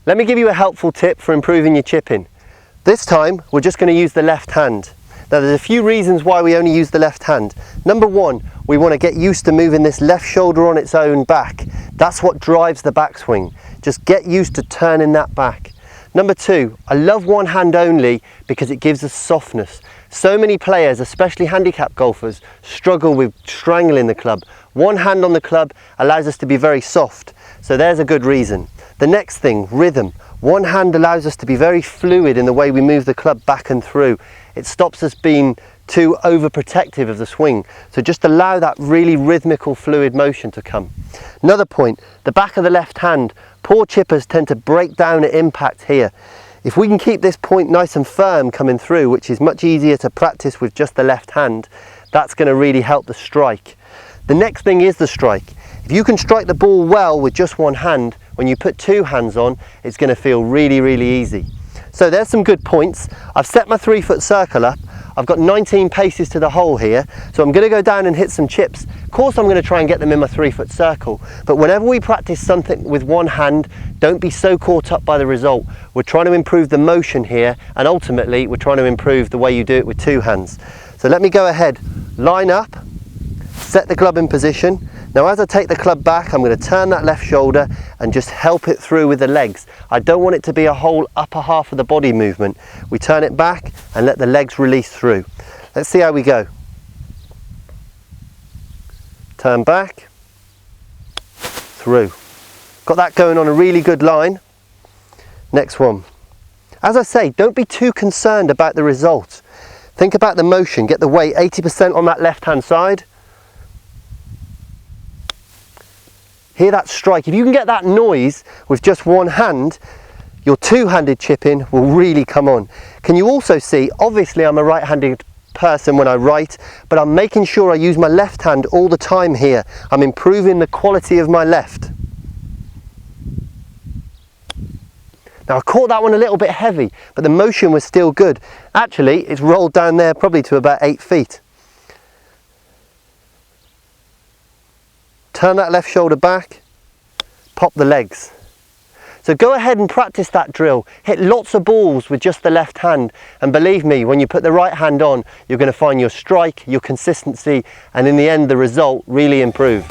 Let me give you a helpful tip for improving your chipping. This time we're just going to use the left hand. Now there's a few reasons why we only use the left hand. Number one, we want to get used to moving this left shoulder on its own back. That's what drives the backswing. Just get used to turning that back. Number two, I love one hand only because it gives us softness. So many players, especially handicap golfers, struggle with strangling the club. One hand on the club allows us to be very soft. So there's a good reason. The next thing, rhythm. One hand allows us to be very fluid in the way we move the club back and through. It stops us being too overprotective of the swing. So just allow that really rhythmical, fluid motion to come. Another point, the back of the left hand. Poor chippers tend to break down at impact here. If we can keep this point nice and firm coming through, which is much easier to practice with just the left hand, that's going to really help the strike. The next thing is the strike. If you can strike the ball well with just one hand, when you put two hands on, it's going to feel really, really easy. So there's some good points. I've set my 3-foot circle up. I've got 19 paces to the hole here, so I'm going to go down and hit some chips. Of course I'm going to try and get them in my 3-foot circle, but whenever we practice something with one hand, don't be so caught up by the result. We're trying to improve the motion here, and ultimately we're trying to improve the way you do it with two hands. So let me go ahead, line up, set the club in position. Now as I take the club back, I'm going to turn that left shoulder and just help it through with the legs. I don't want it to be a whole upper half of the body movement. We turn it back and let the legs release through. Let's see how we go. Turn back, through. Got that going on a really good line. Next one. As I say, don't be too concerned about the result. Think about the motion, get the weight 80% on that left hand side. Hear that strike. If you can get that noise with just one hand, your two-handed chipping will really come on. Can you also see, obviously I'm a right-handed person when I write, but I'm making sure I use my left hand all the time here. I'm improving the quality of my left. Now I caught that one a little bit heavy, but the motion was still good. Actually, it's rolled down there probably to about 8 feet. Turn that left shoulder back, pop the legs. So go ahead and practice that drill. Hit lots of balls with just the left hand, and believe me, when you put the right hand on, you're going to find your strike, your consistency, and in the end the result really improve.